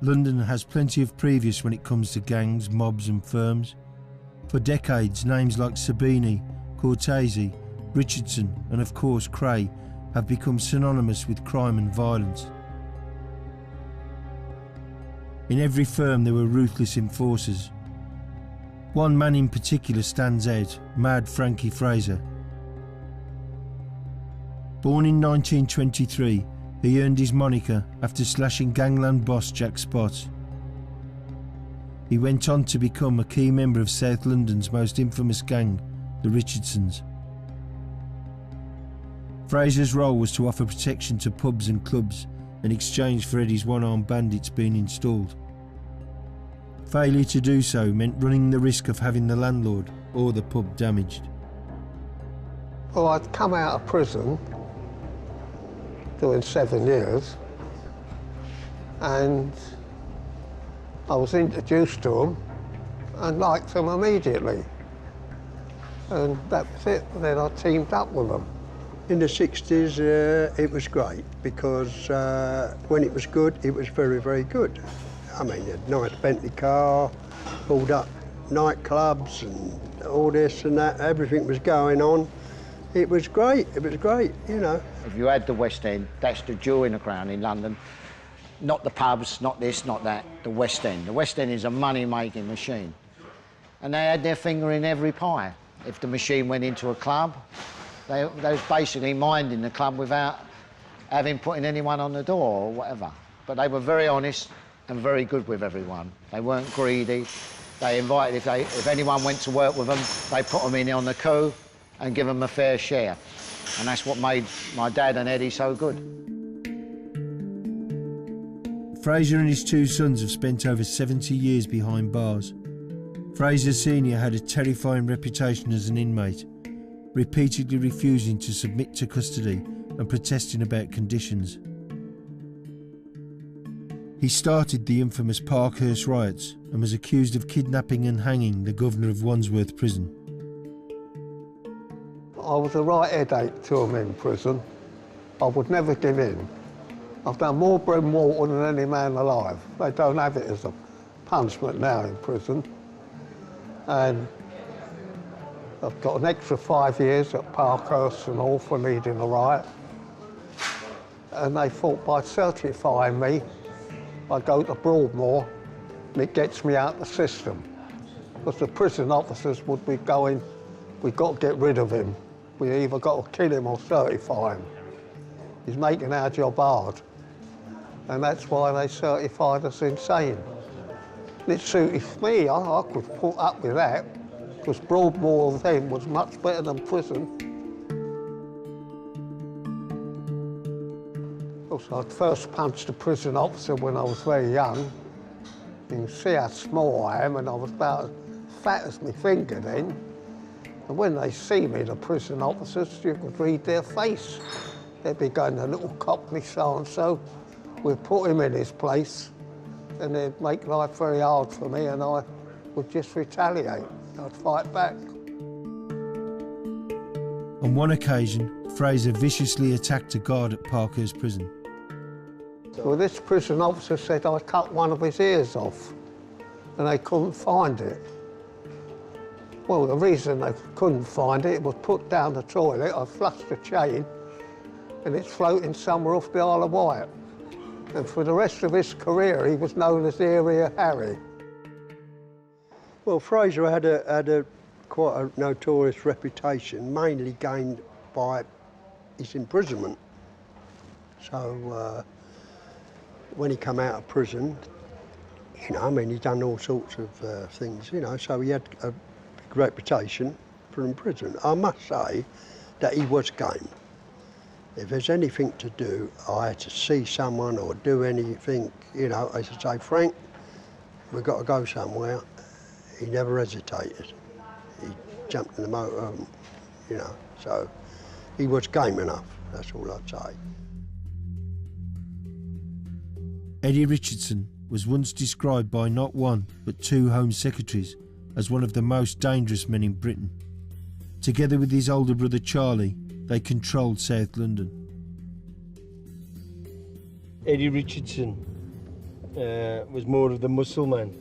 London has plenty of previous when it comes to gangs, mobs and firms. For decades, names like Sabini, Cortese, Richardson and of course Cray have become synonymous with crime and violence. In every firm there were ruthless enforcers. One man in particular stands out, Mad Frankie Fraser. Born in 1923, he earned his moniker after slashing gangland boss Jack Spot. He went on to become a key member of South London's most infamous gang, the Richardsons. Fraser's role was to offer protection to pubs and clubs in exchange for Eddie's one-armed bandits being installed. Failure to do so meant running the risk of having the landlord or the pub damaged. Well, I'd come out of prison doing 7 years and I was introduced to them and liked them immediately. And that was it. And then I teamed up with them. In the 60s, it was great because when it was good, it was very, very good. I mean, a nice Bentley car, pulled up nightclubs and all this and that, everything was going on. It was great, you know. If you had the West End, that's the jewel in the crown in London. Not the pubs, not this, not that, the West End. The West End is a money-making machine. And they had their finger in every pie. If the machine went into a club, they was basically minding the club without having putting anyone on the door or whatever. But they were very honest and very good with everyone. They weren't greedy. They invited, if anyone went to work with them, they put them in on the coup and give them a fair share. And that's what made my dad and Eddie so good. Fraser and his two sons have spent over 70 years behind bars. Fraser Sr. had a terrifying reputation as an inmate, repeatedly refusing to submit to custody and protesting about conditions. He started the infamous Parkhurst riots and was accused of kidnapping and hanging the governor of Wandsworth Prison. I was a right headache to them in prison. I would never give in. I've done more bread and water than any man alive. They don't have it as a punishment now in prison. And I've got an extra 5 years at Parkhurst and all for leading a riot. And they thought by certifying me, I go to Broadmoor and it gets me out of the system. Because the prison officers would be going, we've got to get rid of him. We either got to kill him or certify him. He's making our job hard. And that's why they certified us insane. And it suited me, I could put up with that, because Broadmoor then was much better than prison. Also, I first punched a prison officer when I was very young. You can see how small I am, and I was about as fat as my finger then. And when they see me, the prison officers, you could read their face. They'd be going, a little cockney so-and-so, we'd put him in his place, and they'd make life very hard for me, and I would just retaliate. I'd fight back. On one occasion, Fraser viciously attacked a guard at Parkhurst Prison. Well, this prison officer said I cut one of his ears off, and they couldn't find it. Well, the reason they couldn't find it, it was put down the toilet, I flushed the chain, and it's floating somewhere off the Isle of Wight. And for the rest of his career, he was known as Area Harry. Well, Fraser had quite a notorious reputation, mainly gained by his imprisonment. So when he came out of prison, you know, I mean, he'd done all sorts of things, you know, so he had a big reputation for in prison. I must say that he was game. If there's anything to do, I had to see someone or do anything, you know, I should say, Frank, we've got to go somewhere. He never hesitated. He jumped in the motor, you know, so he was game enough, that's all I'd say. Eddie Richardson was once described by not one, but two Home Secretaries as one of the most dangerous men in Britain. Together with his older brother Charlie, they controlled South London. Eddie Richardson was more of the muscle man.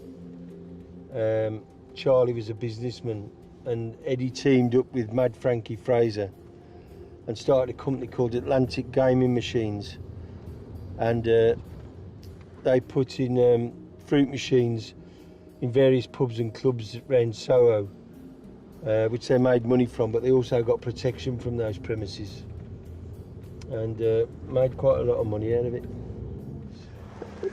Charlie was a businessman, and Eddie teamed up with Mad Frankie Fraser and started a company called Atlantic Gaming Machines, and they put in fruit machines in various pubs and clubs around Soho, which they made money from, but they also got protection from those premises and made quite a lot of money out of it.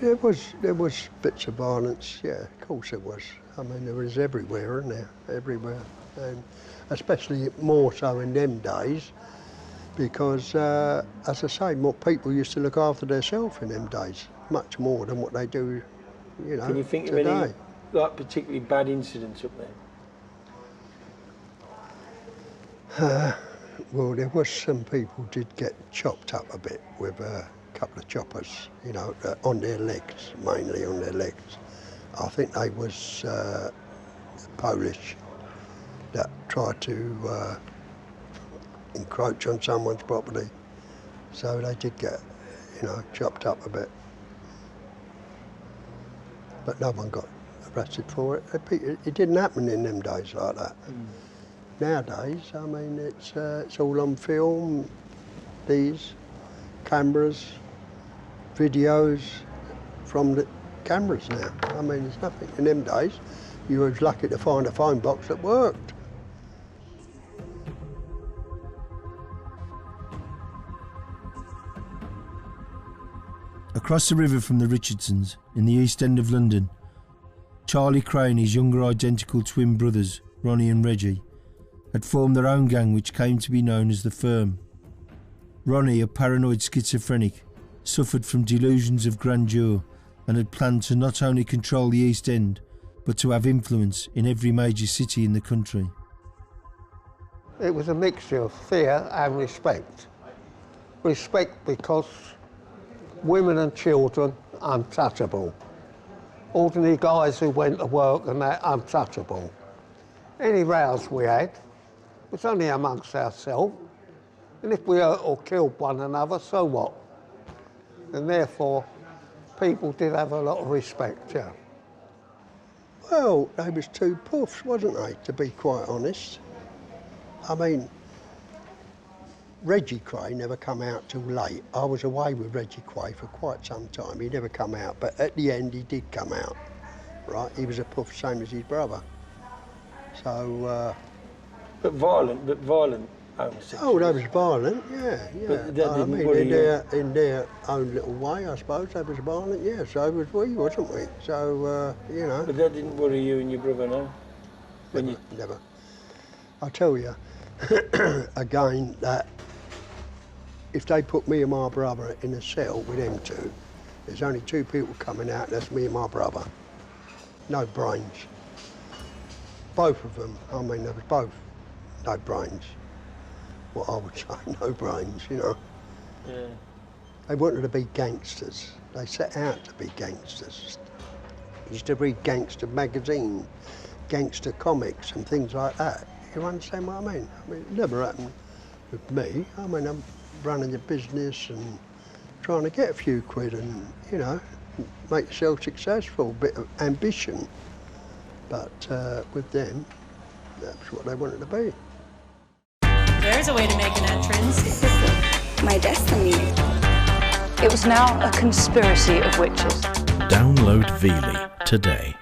There was bits of violence, yeah, of course there was. I mean, there was everywhere, isn't there? Everywhere. And especially more so in them days, because, as I say, more people used to look after themselves in them days, much more than what they do, you know, Can you think today. of any, like, particularly bad incidents up there? Well, there was some people did get chopped up a bit with a couple of choppers, you know, on their legs, mainly on their legs. I think they was Polish that tried to encroach on someone's property. So they did get, you know, chopped up a bit. But no one got arrested for it. It didn't happen in them days like that. Nowadays, I mean, it's all on film, these cameras, videos from the cameras now. I mean, there's nothing. In them days, you was lucky to find a phone box that worked. Across the river from the Richardsons, in the East End of London, Charlie Cray and his younger identical twin brothers, Ronnie and Reggie, had formed their own gang which came to be known as the Firm. Ronnie, a paranoid schizophrenic, suffered from delusions of grandeur and had planned to not only control the East End, but to have influence in every major city in the country. It was a mixture of fear and respect. Respect because women and children, untouchable. Ordinary guys who went to work and that, untouchable. Any rows we had was only amongst ourselves, and if we hurt or killed one another, so what? And therefore, people did have a lot of respect, yeah. Well, they was two puffs, wasn't they, to be quite honest. I mean, Reggie Cray never come out till late. I was away with Reggie Cray for quite some time. He never come out, but at the end he did come out, right? He was a puff, same as his brother. So... But violent homosexuals. Oh, they was violent, yeah. But that didn't I worry mean, in their own little way, I suppose, they was violent, yeah. So was we, wasn't we? So, you know. But that didn't worry you and your brother, no? Never. I tell you, again, that if they put me and my brother in a cell with them two, there's only two people coming out, that's me and my brother. No brains. Both of them, I mean, there was both no brains. What I would say, no brains, you know. Yeah. They wanted to be gangsters. They set out to be gangsters. Used to read gangster magazine, gangster comics and things like that. You understand what I mean? I mean, it never happened with me. I mean, I'm running a business and trying to get a few quid and, you know, make yourself successful, a bit of ambition. But with them, that's what they wanted to be. There's a way to make an entrance. This is my destiny. It was now a conspiracy of witches. Download Veely today.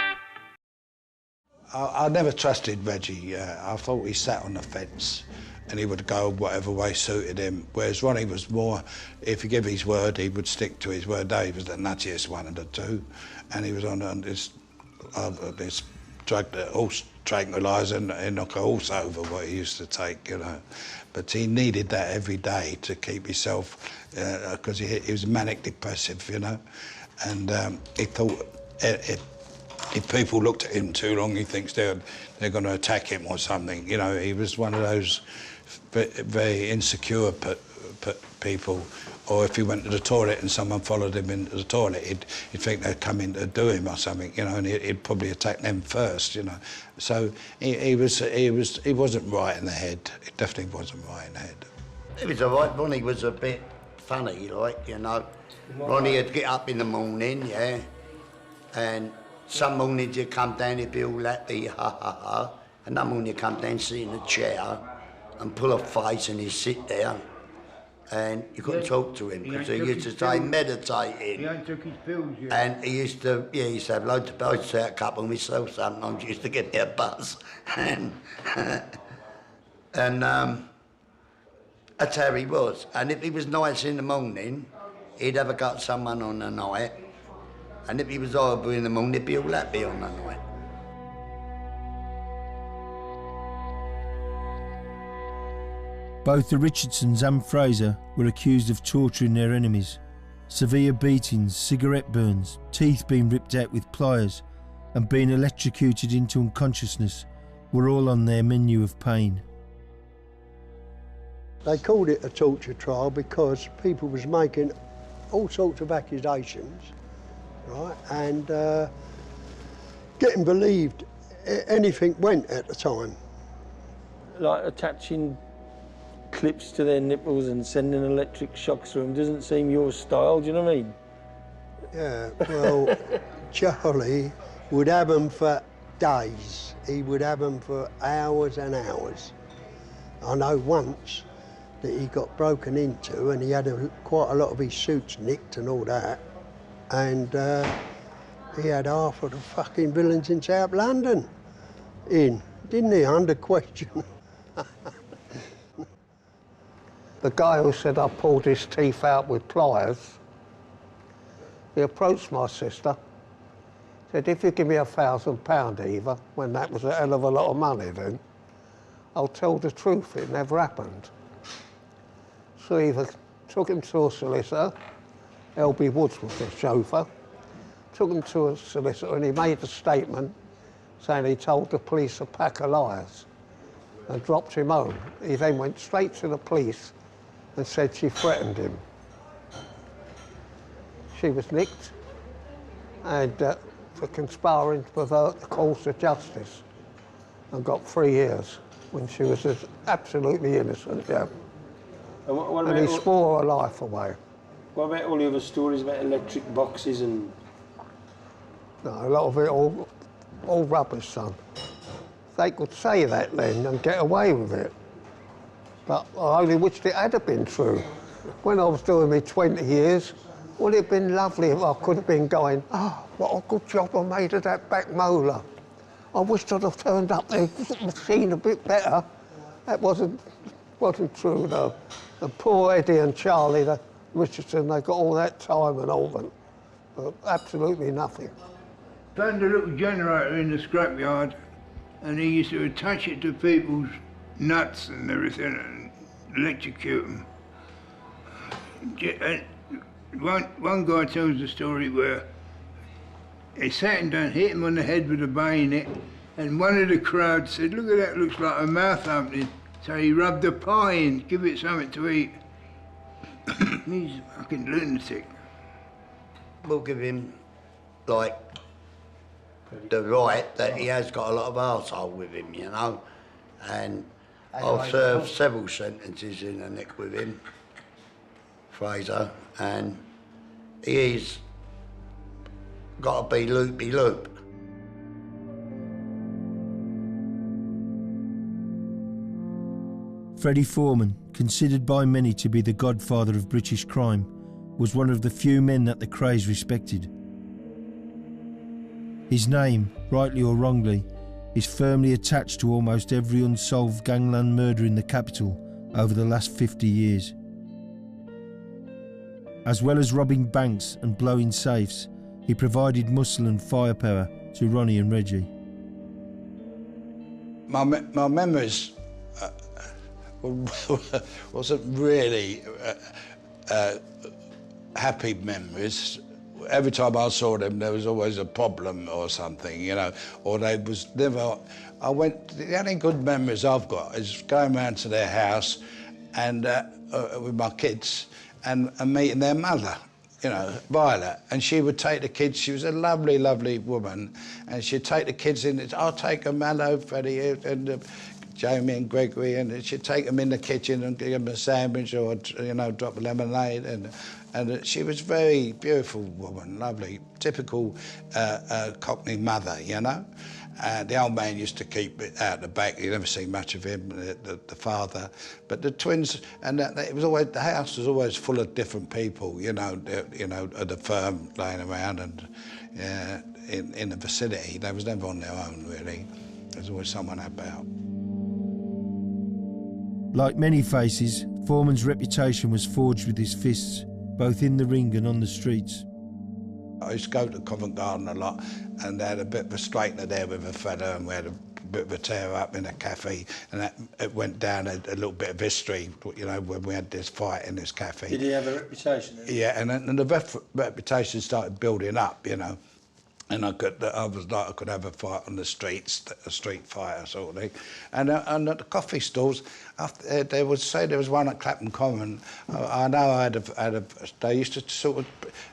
I never trusted Reggie. I thought he sat on the fence and he would go whatever way suited him. Whereas Ronnie was more, if he gave his word, he would stick to his word. Dave was the nuttiest one of the two. And he was on this drug, horse tranquiliser and knock a horse over, what he used to take, you know. But he needed that every day to keep himself, because he was manic depressive, you know. And he thought if people looked at him too long, he thinks they're going to attack him or something. You know, he was one of those very insecure people. Or if he went to the toilet and someone followed him into the toilet, he'd think they'd come in to do him or something, you know, and he'd probably attack them first, you know. So he wasn't right in the head. He definitely wasn't right in the head. He was all right. Ronnie was a bit funny, like, you know. Ronnie would get up in the morning, yeah, And some mornings you come down, he'd be all happy, ha ha ha. Another morning you come down, sit in a chair and pull a face and he'd sit there and you couldn't talk to him because he used to say meditating. He ain't took his pills yet. And he used to have loads of pills. I used to take a couple myself sometimes, used to get me a buzz. And that's how he was. And if he was nice in the morning, he'd have a go at someone on the night. And if he was horrible in the morning, he'd be all happy on the night. Both the Richardsons and Fraser were accused of torturing their enemies. Severe beatings, cigarette burns, teeth being ripped out with pliers, and being electrocuted into unconsciousness were all on their menu of pain. They called it a torture trial because people was making all sorts of accusations, right, and getting believed anything went at the time. Like attaching clips to their nipples and sending electric shocks through them doesn't seem your style, do you know what I mean? Yeah, well, Charlie would have them for days. He would have them for hours and hours. I know once that he got broken into and he had quite a lot of his suits nicked and all that, and he had half of the fucking villains in South London in, didn't he, under question? The guy who said I pulled his teeth out with pliers, he approached my sister, said, if you give me £1,000, Eva, when that was a hell of a lot of money then, I'll tell the truth, it never happened. So Eva took him to a solicitor, L.B. Woods was the chauffeur, took him to a solicitor and he made a statement saying he told the police a pack of liars and dropped him home. He then went straight to the police and said she threatened him. She was nicked and for conspiring to pervert the course of justice and got 3 years when she was absolutely innocent, yeah. And he swore her life away. What about all the other stories about electric boxes and... No, a lot of it all rubbish, son. They could say that then and get away with it. But I only wished it had been true. When I was doing my 20 years, would it have been lovely if I could have been going, oh, what a good job I made of that back molar. I wished I'd have turned up the machine a bit better. That wasn't true, though. And poor Eddie and Charlie, the Richardson, they got all that time and all that. But absolutely nothing. Found a little generator in the scrapyard and he used to attach it to people's nuts and everything and electrocute them. And one guy tells the story where they sat him down, hit him on the head with a bayonet, and one of the crowd said, look at that, looks like a mouth opening. So he rubbed a pie in, give it something to eat. He's a fucking lunatic. We'll give him, like, the right that he has got a lot of arsehole with him, you know. And I've served several sentences in the neck with him, Fraser, and he's got to be loopy-loop. Freddie Foreman, considered by many to be the godfather of British crime, was one of the few men that the Krays respected. His name, rightly or wrongly, is firmly attached to almost every unsolved gangland murder in the capital over the last 50 years. As well as robbing banks and blowing safes, he provided muscle and firepower to Ronnie and Reggie. My memories wasn't really happy memories. Every time I saw them, there was always a problem or something, you know, or they was never... the only good memories I've got is going round to their house and with my kids and meeting their mother, you know, Violet, and she would take the kids. She was a lovely, lovely woman, and she'd take the kids in. I'll take them, hello, Freddie, and Jamie and Gregory, and she'd take them in the kitchen and give them a sandwich or, you know, drop a lemonade, And she was a very beautiful woman, lovely, typical Cockney mother, you know. The old man used to keep it out the back. You never see much of him, the father. But the twins, and it was always, the house was always full of different people, you know, at the firm laying around and in the vicinity. They was never on their own, really. There was always someone about. Like many faces, Foreman's reputation was forged with his fists, both in the ring and on the streets. I used to go to Covent Garden a lot, and they had a bit of a straightener there with a fella, and we had a bit of a tear up in a cafe, and it went down a little bit of history, you know, when we had this fight in this cafe. Did he have a reputation? Yeah, and the reputation started building up, you know. And I could have a fight on the streets, a street fighter sort of thing. And at the coffee stalls, they would say there was one at Clapham Common. I know they used to sort of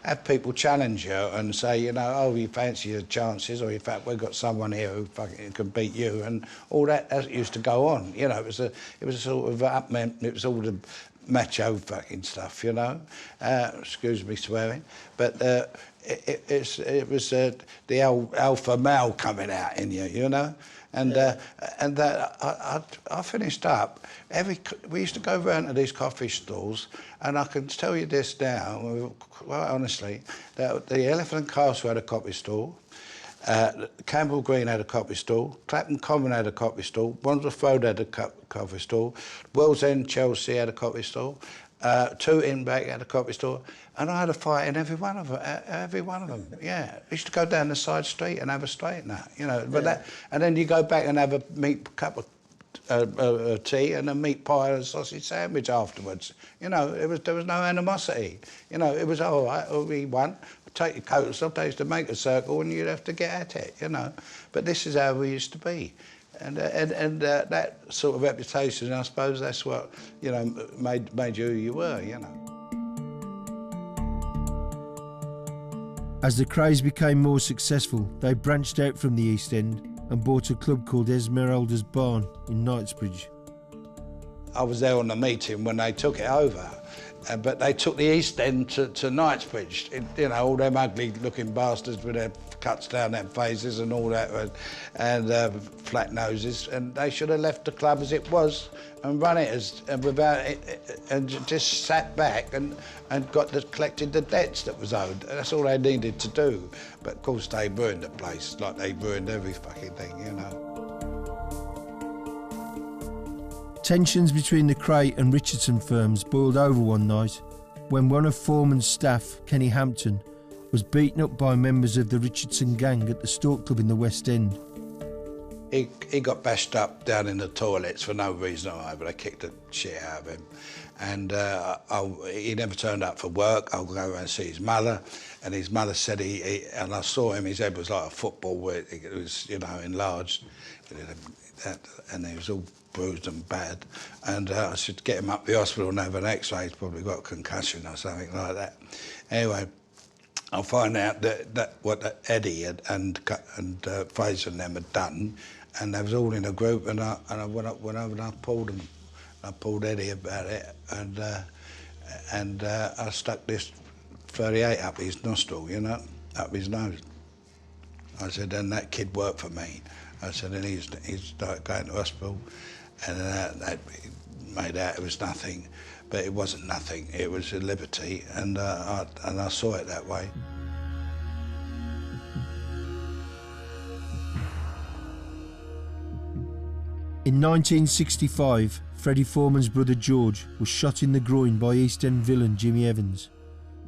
have people challenge you and say, you know, oh, you fancy your chances, or in fact we've got someone here who fucking can beat you, and all that used to go on. You know, it was a sort of it was all the macho fucking stuff, you know. Excuse me swearing, but. It was the alpha male coming out in you, you know, and I finished up. We used to go round to these coffee stalls, and I can tell you this now, quite honestly, that the Elephant and Castle had a coffee stall, Campbell Green had a coffee stall, Clapham Common had a coffee stall, Wandsworth Road had a coffee stall, Wells End, Chelsea had a coffee stall. Tooting back at a coffee store, and I had a fight in every one of them. Yeah, I used to go down the side street and have a straightener, you know. But and then you go back and have a cup of tea and a meat pie and a sausage sandwich afterwards. You know, there was no animosity. You know, it was all right. We won. Take your coats off. They used to make a circle, and you'd have to get at it. You know, but this is how we used to be. And that sort of reputation, I suppose that's what, you know, made you who you were, you know. As the Krays became more successful, they branched out from the East End and bought a club called Esmeralda's Barn in Knightsbridge. I was there on the meeting when they took it over, but they took the East End to Knightsbridge. You know, all them ugly-looking bastards with their cuts down their faces and all that, and flat noses, and they should have left the club as it was and run it and just sat back and collected the debts that was owed. That's all they needed to do. But of course they ruined the place like they ruined every fucking thing, you know. Tensions between the Kray and Richardson firms boiled over one night when one of Foreman's staff, Kenny Hampton, was beaten up by members of the Richardson gang at the Stork Club in the West End. He got bashed up down in the toilets for no reason or other. They kicked the shit out of him. And he never turned up for work. I'll go around and see his mother. And his mother said and I saw him, his head was like a football where it was, you know, enlarged. And he was all bruised and bad. And I should get him up to the hospital and have an x-ray. He's probably got a concussion or something like that. Anyway, I'll find out that what Eddie and Fraser and them had done, and they was all in a group, and I went over and I pulled them. I pulled Eddie about it, and I stuck this 38 up his nostril, you know, up his nose. I said, and that kid worked for me. I said, and he started going to hospital, and that made out it was nothing. But it wasn't nothing, it was a liberty, and I saw it that way. In 1965, Freddie Foreman's brother George was shot in the groin by East End villain Jimmy Evans,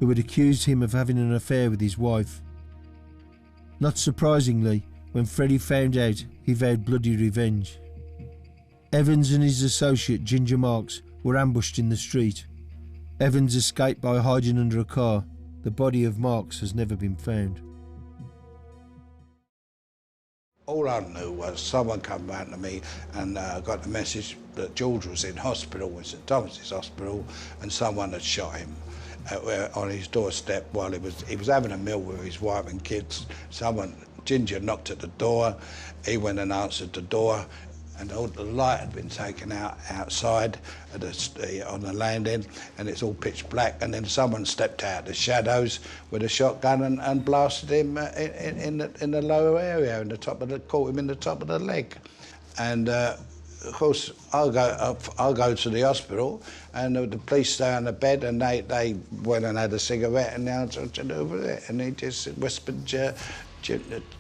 who had accused him of having an affair with his wife. Not surprisingly, when Freddie found out, he vowed bloody revenge. Evans and his associate Ginger Marks were ambushed in the street. Evans escaped by hiding under a car. The body of Marks has never been found. All I knew was someone come round to me and got the message that George was in hospital, in St Thomas's Hospital, and someone had shot him on his doorstep while he was having a meal with his wife and kids. Ginger knocked at the door. He went and answered the door. and all the light had been taken out outside at on the landing, and it's all pitch black, and then someone stepped out of the shadows with a shotgun and blasted him in the lower area, caught him in the top of the leg. And of course, I'll go to the hospital, and the police stay on the bed, and they went and had a cigarette, and now to do with it, and he just whispered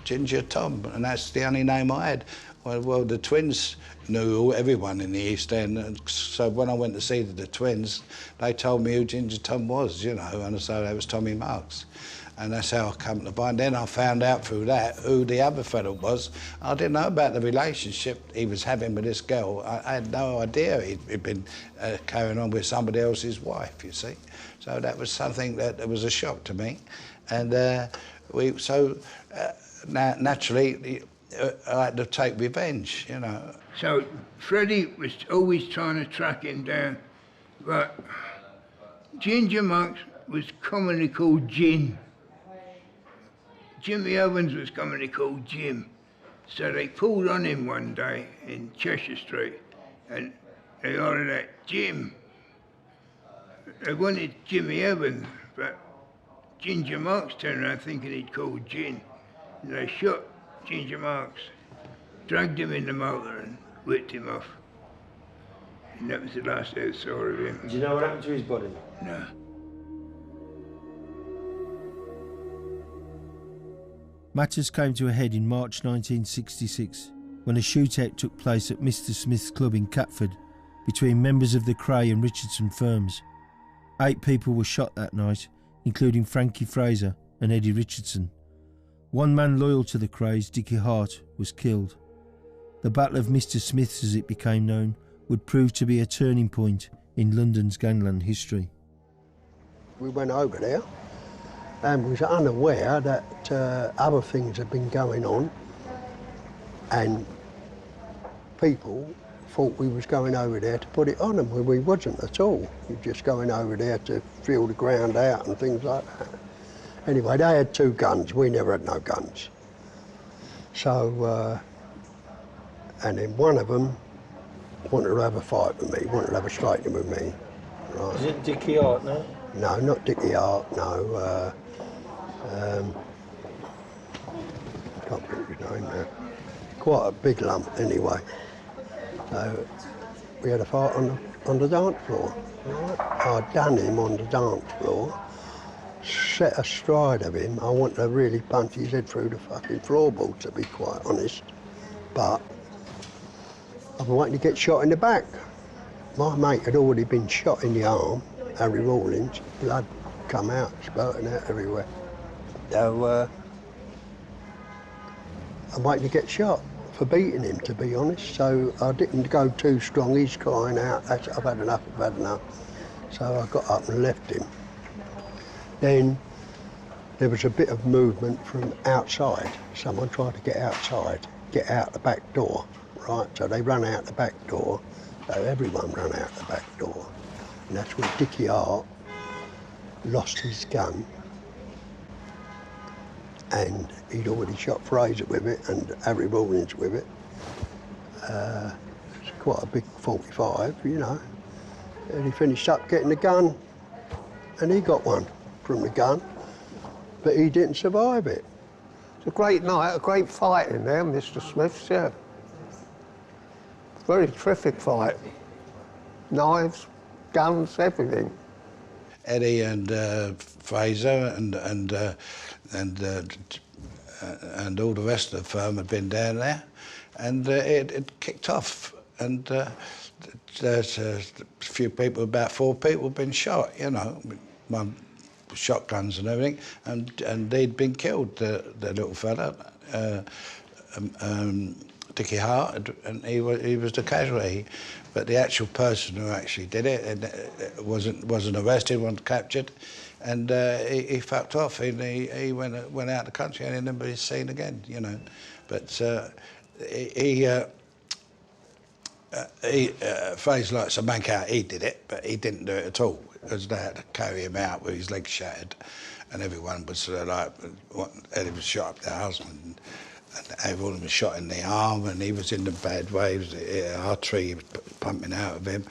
Ginger Tom, and that's the only name I had. Well, the twins knew everyone in the East End, and so when I went to see the twins, they told me who Ginger Tom was, you know, and so that was Tommy Marks. And that's how I come to find. Then I found out through that who the other fellow was. I didn't know about the relationship he was having with this girl. I had no idea he'd been carrying on with somebody else's wife, you see. So that was something that was a shock to me. And naturally, I had to take revenge, you know. So Freddie was always trying to track him down, but Ginger Marks was commonly called Gin. Jimmy Owens was commonly called Jim. So they pulled on him one day in Cheshire Street, and they ordered out Jim. They wanted Jimmy Evans, but Ginger Marks turned around thinking he'd called Gin. And they shot Ginger Marks, dragged him in the motor and whipped him off. And that was the last I saw of him. Do you know what happened to his body? No. Matters came to a head in March 1966 when a shootout took place at Mr Smith's club in Catford between members of the Cray and Richardson firms. 8 people were shot that night, including Frankie Fraser and Eddie Richardson. One man loyal to the Crays, Dickie Hart, was killed. The Battle of Mr Smith's, as it became known, would prove to be a turning point in London's gangland history. We went over there and was unaware that other things had been going on, and people thought we was going over there to put it on them, when we wasn't at all. We were just going over there to feel the ground out and things like that. Anyway, they had 2 guns, we never had no guns. So, and then one of them wanted to have a fight with me, wanted to have a striking with me. Right. Is it Dickie Hart, no? No, not Dickie Hart, no. Can't remember his name now. Quite a big lump anyway. So we had a fight on the dance floor. Right? I done him on the dance floor, set astride of him. I wanted to really punch his head through the fucking floorboard, to be quite honest. But I've been waiting to get shot in the back. My mate had already been shot in the arm, Harry Rawlins, blood come out, spurting out everywhere. So I'm waiting to get shot for beating him, to be honest. So I didn't go too strong. He's crying out, I've had enough, I've had enough. So I got up and left him. Then there was a bit of movement from outside. Someone tried to get outside, get out the back door, right? So they run out the back door. So everyone ran out the back door. And that's when Dickie Hart lost his gun. And he'd already shot Fraser with it and Harry Rawlins with it. It's quite a big 45, you know. And he finished up getting the gun, and he got one from the gun, but he didn't survive it. It's a great night, a great fight in there, Mr Smith's, yeah. Very terrific fight. Knives, guns, everything. Eddie and Fraser and all the rest of the firm had been down there, and it kicked off. And there's a few people, about 4 people, had been shot. You know, one shotguns and everything, and they'd been killed. The little fella, Dickie Hart, and he was the casualty. But the actual person who actually did it wasn't arrested, wasn't captured, and he fucked off. And he went out the country and he never been seen again, you know. But Fraser likes to make out he did it, but he didn't do it at all, because they had to carry him out with his legs shattered, and everyone was sort of like, Eddie was shot up the husband. and everyone was shot in the arm, and he was in the bad way. He was artery was pumping out of him.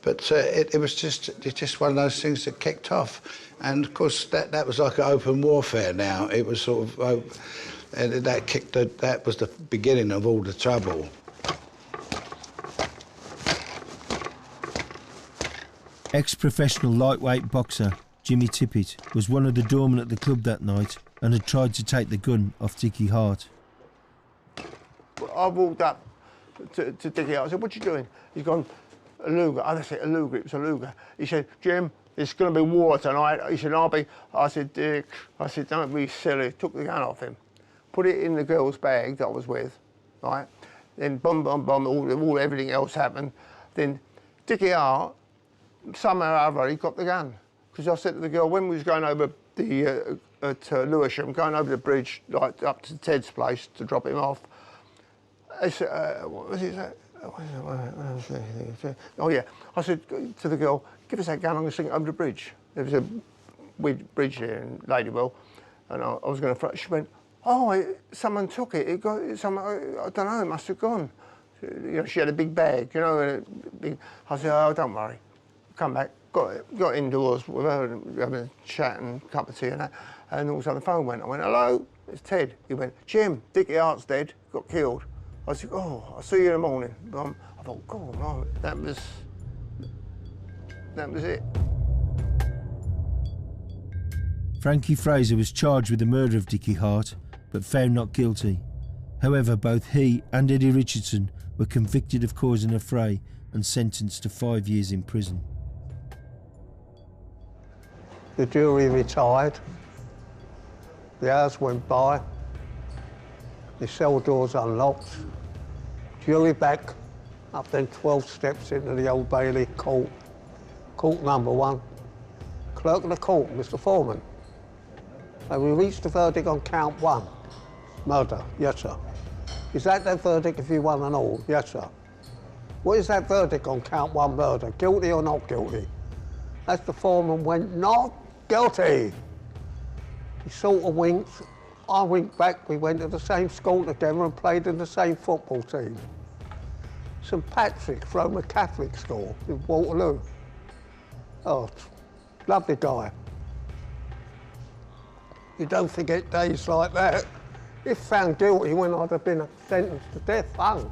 But it was just one of those things that kicked off, and of course that was like an open warfare. Now it was sort of, and that was the beginning of all the trouble. Ex-professional lightweight boxer Jimmy Tippett was one of the doormen at the club that night and had tried to take the gun off Dickie Hart. I walked up to Dickie Hart. I said, "What you doing?" He's gone, "A Luger." I said, "A Luger." It was a Luger. He said, "Jim, it's going to be war tonight." He said, "I'll be." I said, "Dick," I said, "Don't be silly." Took the gun off him, put it in the girl's bag that I was with, right? Then boom, boom, boom, everything else happened. Then Dickie Hart, somehow or other, he got the gun. Because I said to the girl, when we was going over at Lewisham, going over the bridge, like up to Ted's place to drop him off, I said, what was it? Oh yeah, I said to the girl, "Give us that gun, I'm going to sing it over the bridge." There was a bridge here in Ladywell, and I was going to. She went, "Oh, someone took it. I don't know. It must have gone." You know, she had a big bag, you know. I said, "Oh, don't worry." Come back, got indoors with her, having a chat and a cup of tea and that, and all of a sudden the phone went. I went, "Hello, it's Ted." He went, "Jim, Dickie Hart's dead, got killed." I said, "Oh, I'll see you in the morning." I thought, God, no, that was it. Frankie Fraser was charged with the murder of Dickie Hart, but found not guilty. However, both he and Eddie Richardson were convicted of causing a fray and sentenced to 5 years in prison. The jury retired. The hours went by. The cell doors unlocked. Jury back, up then 12 steps into the Old Bailey court. Court number 1. Clerk of the court, Mr. Foreman. And we reached the verdict on count 1. Murder, yes sir. Is that the verdict if you won and all? Yes sir. What is that verdict on count 1 murder? Guilty or not guilty? As the foreman went, "Not guilty." He sort of winked. I winked back. We went to the same school together and played in the same football team. St Patrick's Roman Catholic School in Waterloo. Oh, lovely guy. You don't forget days like that. If found guilty when I'd have been sentenced to death, hung.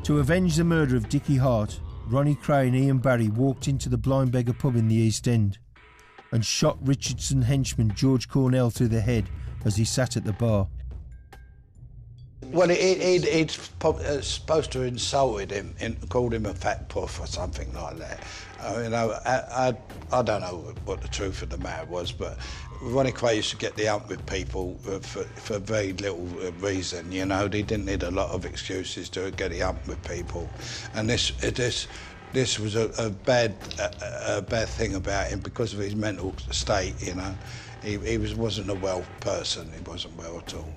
To avenge the murder of Dickie Hart, Ronnie Cray and Ian Barry walked into the Blind Beggar pub in the East End and shot Richardson henchman George Cornell through the head as he sat at the bar. Well, he'd supposed to have insulted him, called him a fat puff or something like that. You know, I don't know what the truth of the matter was, but Ronnie Cray used to get the hump with people for very little reason, you know. He didn't need a lot of excuses to get the hump with people. And this was a bad thing about him because of his mental state, you know. He wasn't a well person, he wasn't well at all.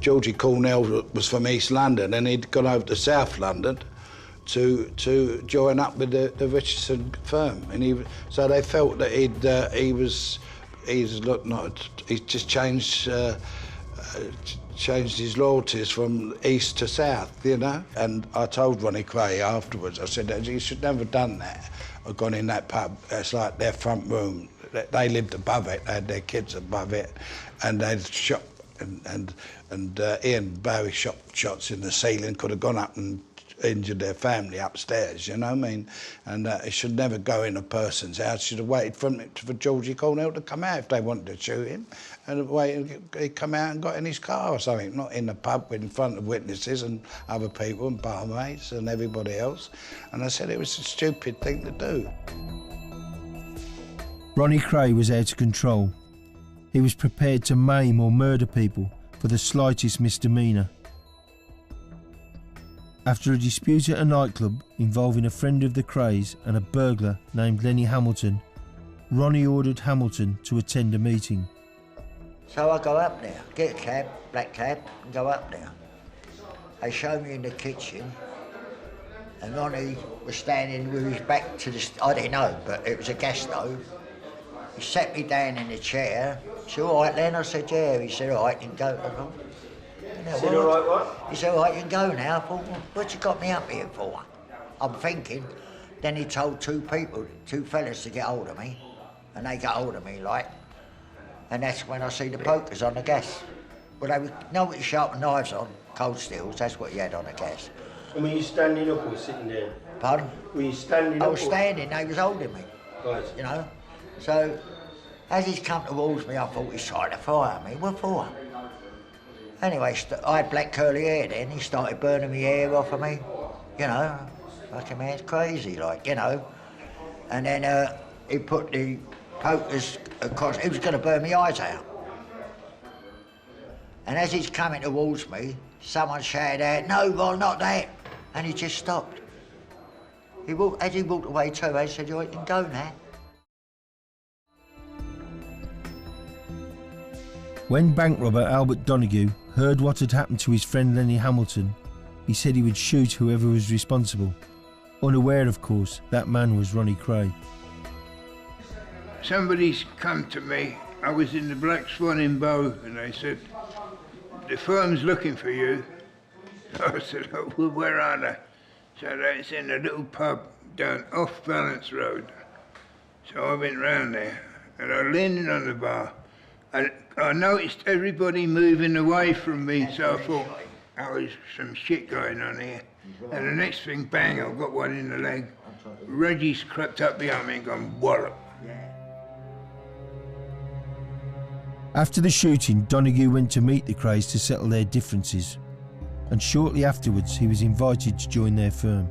Georgie Cornell was from East London and he'd gone over to South London to join up with the Richardson firm, and so they felt that he just changed his loyalties from east to south, you know. And I told Ronnie Cray afterwards, I said, "You should never have done that or gone in that pub. It's like their front room. They lived above it, they had their kids above it, and they'd shot and Ian Barry shot shots in the ceiling, could have gone up and injured their family upstairs, you know what I mean? And it should never go in a person's house. Should have waited for Georgie Cornell to come out if they wanted to shoot him, and he'd come out and got in his car or something, not in the pub in front of witnesses and other people and barmaids and everybody else." And I said it was a stupid thing to do. Ronnie Cray was out of control. He was prepared to maim or murder people for the slightest misdemeanour. After a dispute at a nightclub involving a friend of the Crays and a burglar named Lenny Hamilton, Ronnie ordered Hamilton to attend a meeting. So I go up there, get a cab, black cab, and go up there. They show me in the kitchen and Ronnie was standing with his back to the... I didn't know, but it was a gas stove. He sat me down in the chair. He said, all right, Len? I said, yeah. He said, all right, you can go. He said, all right, what? He said, all right, you can go now. I thought, well, what you got me up here for? I'm thinking. Then he told two fellas to get hold of me, and they got hold of me, like, and that's when I see the pokers on the gas. Well, they know what you sharpen knives on, cold steels, that's what you had on the gas. And were you standing up or sitting down? Pardon? Were you standing up? I was standing, they was holding me. Right. You know? So, as he's come towards me, I thought he's trying to fire me. What for? Anyway, I had black curly hair then, he started burning my hair off of me. You know, fucking man's crazy, like, you know. And then he put the pokers across, he was going to burn my eyes out. And as he's coming towards me, someone shouted out, no, Ron, not that. And he just stopped. As he walked away too, I said, you can go now. When bank robber Albert Donoghue heard what had happened to his friend Lenny Hamilton, he said he would shoot whoever was responsible. Unaware, of course, that man was Ronnie Cray. Somebody's come to me. I was in the Black Swan in Bow, and they said, the firm's looking for you. I said, oh, well, where are they? So it's in a little pub down Off Balance Road. So I went round there, and I landed on the bar, and I noticed everybody moving away from me, so I thought, oh, there's some shit going on here. And the next thing, bang, I got one in the leg. Reggie's crept up behind me and gone, wallop. After the shooting, Donoghue went to meet the Crays to settle their differences, and shortly afterwards he was invited to join their firm.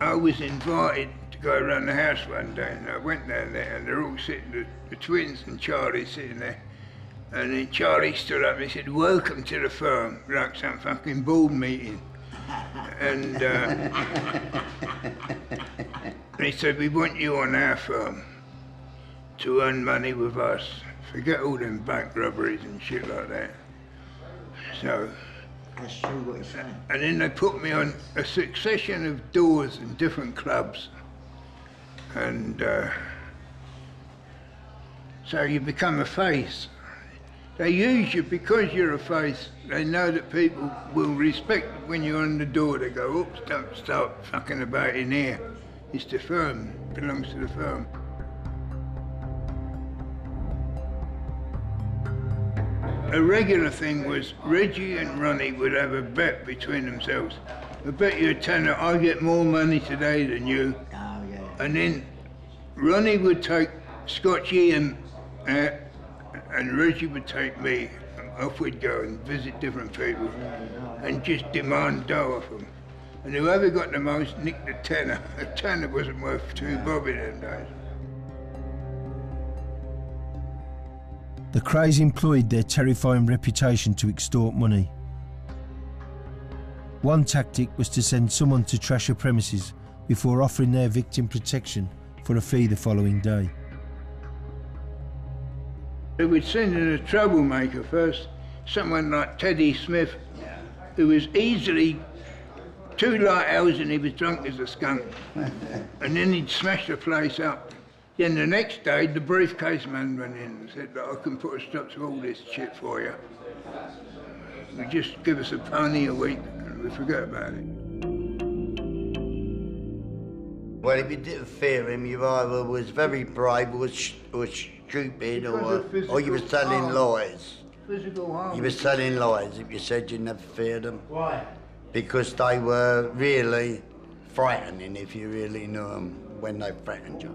I was invited to go around the house one day, and I went down there, and they're all sitting, the twins and Charlie sitting there, and then Charlie stood up and he said, welcome to the firm, like some fucking board meeting. And he said, we want you on our firm to earn money with us. Forget all them bank robberies and shit like that. So, that's true what you're saying. And then they put me on a succession of doors in different clubs. And so you become a face. They use you because you're a face. They know that people will respect when you're on the door. They go, oops, don't start fucking about in here. It's the firm, it belongs to the firm. A regular thing was Reggie and Ronnie would have a bet between themselves. I bet you a tenner, I get more money today than you. Oh, yeah. And then Ronnie would take Scotch Ian out, and Reggie would take me. Off we'd go and visit different people and just demand dough off them. And whoever got the most nicked a tenner. A tenner wasn't worth 2 bob in them days. The Crays employed their terrifying reputation to extort money. One tactic was to send someone to trash a premises before offering their victim protection for a fee the following day. They would send in a troublemaker first, someone like Teddy Smith, who was easily 2 light hours and he was drunk as a skunk. And then he'd smash the place up. Then the next day, the briefcase man went in and said, I can put a stop to all this shit for you. You just give us a penny a week and we forget about it. Well, if you didn't fear him, you either was very brave or stupid or you were telling lies. Physical harm. You were telling lies if you said you never feared them. Why? Because they were really frightening if you really knew them when they threatened you.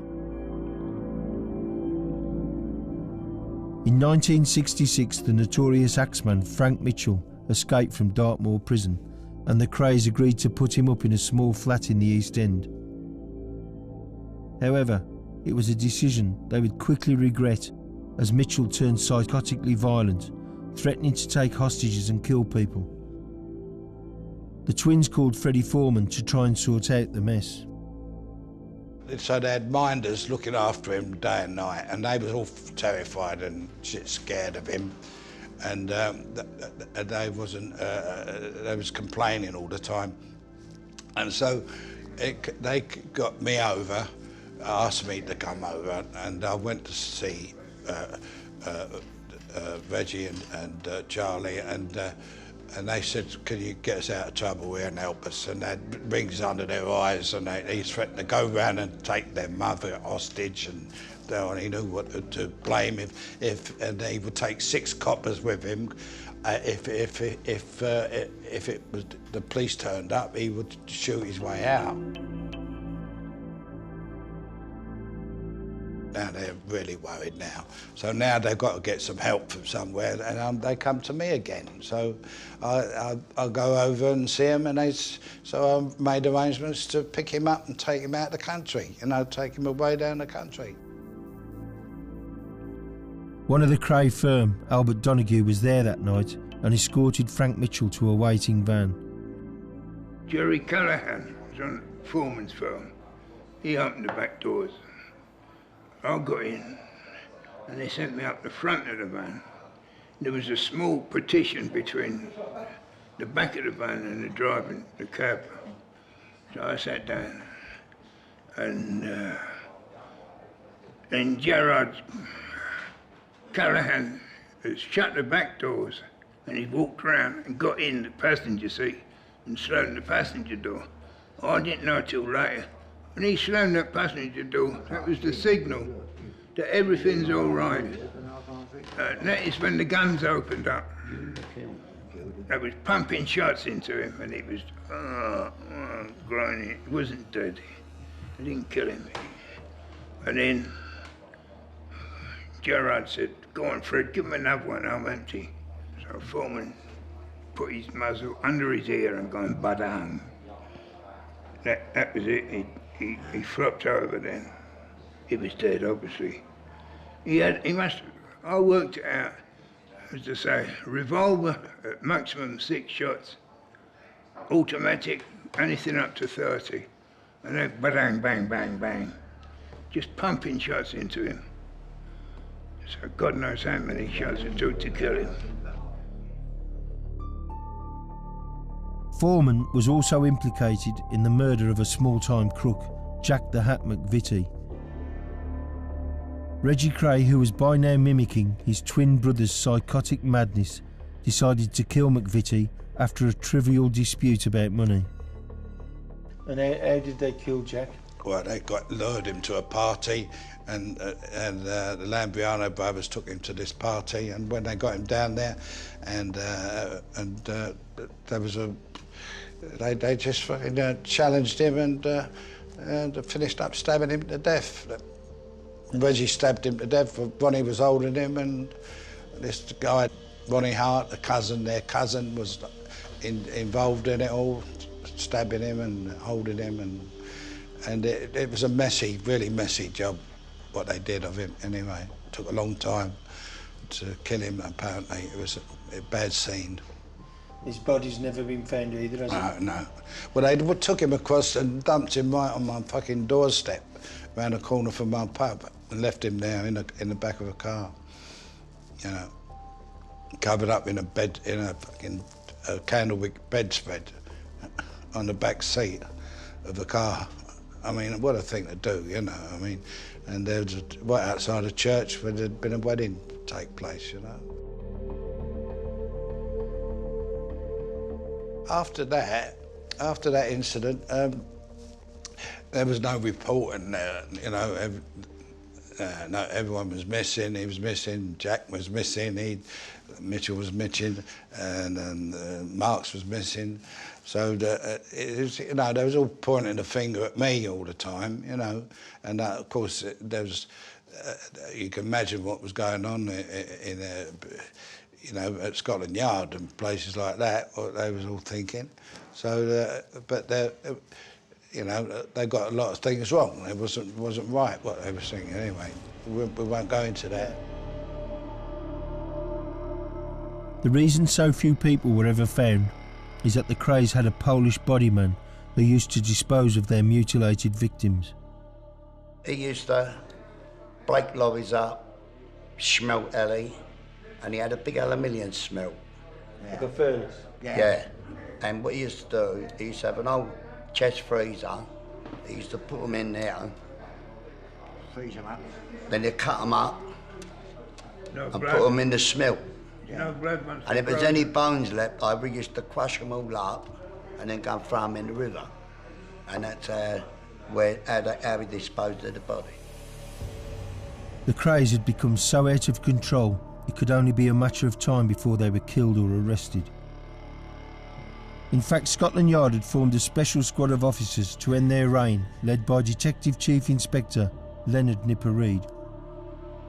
In 1966, the notorious axeman Frank Mitchell escaped from Dartmoor prison, and the Crays agreed to put him up in a small flat in the East End. However, it was a decision they would quickly regret, as Mitchell turned psychotically violent, threatening to take hostages and kill people. The twins called Freddie Foreman to try and sort out the mess. So they had minders looking after him day and night, and they was all terrified and shit scared of him. And they was complaining all the time. And so they got me over, asked me to come over, and I went to see Reggie and Charlie, and they said, "Can you get us out of trouble here and help us?" And they had rings under their eyes, and he threatened to go round and take their mother hostage, and he knew what to blame and he would take 6 coppers with him. If it was the police turned up, he would shoot his way out. Now they're really worried now. So now they've got to get some help from somewhere, and they come to me again. So I'll go over and see him, and so I made arrangements to pick him up and take him out of the country, take him away down the country. One of the Cray firm, Albert Donoghue, was there that night and escorted Frank Mitchell to a waiting van. Jerry Callahan was on Foreman's firm. He opened the back doors. I got in, and they sent me up the front of the van. There was a small partition between the back of the van and the cab. So I sat down, and then Gerard Callahan had shut the back doors, and he walked around and got in the passenger seat and slammed the passenger door. I didn't know till later. When he slammed that passenger door, that was the signal that everything's all right. That is when the guns opened up. They was pumping shots into him, and he was groaning. He wasn't dead. They didn't kill him. And then Gerard said, "Go on, Fred, give him another one, I'm empty." So Foreman put his muzzle under his ear and gone badang. That was it. He flopped over then. He was dead, obviously. I worked it out, as I say, revolver at maximum 6 shots, automatic, anything up to 30. And then badang, bang, bang, bang. Just pumping shots into him. So God knows how many shots it took to kill him. Foreman was also implicated in the murder of a small-time crook, Jack the Hat McVitie. Reggie Cray, who was by now mimicking his twin brother's psychotic madness, decided to kill McVitie after a trivial dispute about money. And how did they kill Jack? Well, they lured him to a party, and the Lambriano brothers took him to this party, and when they got him down there, there was they just fucking challenged him and finished up stabbing him to death. Reggie stabbed him to death. Ronnie was holding him, and this guy, Ronnie Hart, their cousin, was involved in it all, stabbing him and holding him, and it was a messy, really messy job, what they did of him anyway. It took a long time to kill him, apparently. It was a bad scene. His body's never been found either, has it? No. Well, they took him across and dumped him right on my fucking doorstep, round the corner from my pub, and left him there in the back of a car, covered up in a bed, in a fucking candlewick bedspread on the back seat of the car. I mean, what a thing to do, I mean, and there was right outside a church where there'd been a wedding take place, After that incident, there was no reporting there, no, everyone was missing. He was missing, Jack was missing, Mitchell was missing, and Marks was missing. So it was, they was all pointing the finger at me all the time, and of course there was, you can imagine what was going on in at Scotland Yard and places like that, what they was all thinking. So, but they got a lot of things wrong. It wasn't right what they were thinking anyway. We won't go into that. The reason so few people were ever found is that the Crays had a Polish bodyman who used to dispose of their mutilated victims. He used to break lorries up, smelt Ellie, and he had a big aluminium smelt. Like a furnace? Yeah. And what he used to do, he used to have an old chest freezer. He used to put them in there. Freeze them up. Then they cut them up No and blood. put them in the smill. No blood once And if they're there's any frozen. bones left, we used to crush them all up and then go and throw them in the river. And that's how we disposed of the body. The Krays had become so out of control, it could only be a matter of time before they were killed or arrested. In fact, Scotland Yard had formed a special squad of officers to end their reign, led by Detective Chief Inspector Leonard Nipper Reid.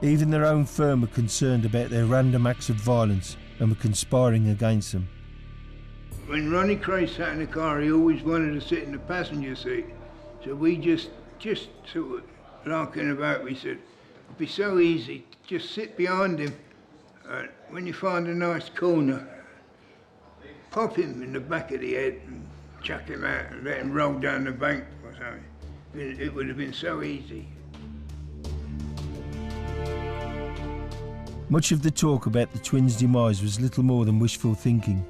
Even their own firm were concerned about their random acts of violence and were conspiring against them. When Ronnie Cray sat in the car, he always wanted to sit in the passenger seat. So we just sort of larking about, we said, it'd be so easy, just sit behind him. When you find a nice corner, pop him in the back of the head and chuck him out and let him roll down the bank or something. It would have been so easy. Much of the talk about the twins' demise was little more than wishful thinking,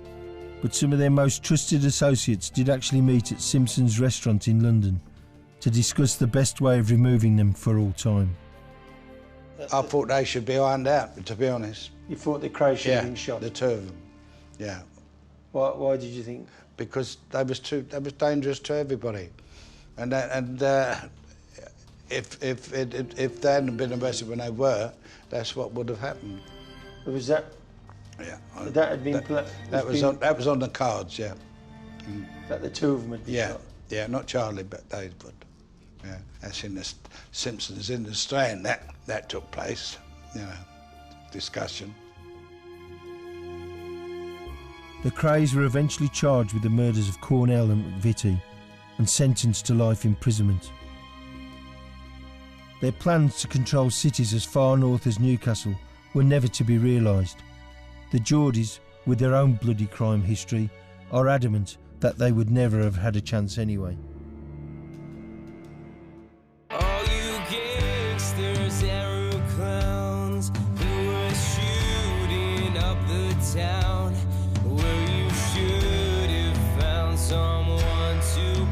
but some of their most trusted associates did actually meet at Simpson's restaurant in London to discuss the best way of removing them for all time. I thought they should be ironed out, to be honest. You thought the Krays should have been shot? The two of them, yeah. Why did you think? Because they was dangerous to everybody, and if they hadn't been arrested when they were, that's what would have happened. Was that? Yeah. That had been. That was on the cards, yeah. Mm. That the two of them had been shot. Yeah, not Charlie, but they would. Yeah, that's in the Simpsons in the Strand. That took place, you know, discussion. The Krays were eventually charged with the murders of Cornell and McVitie and sentenced to life imprisonment. Their plans to control cities as far north as Newcastle were never to be realised. The Geordies, with their own bloody crime history, are adamant that they would never have had a chance anyway. All you gangsters, arrow clowns, who were shooting up the town, where you should have found someone to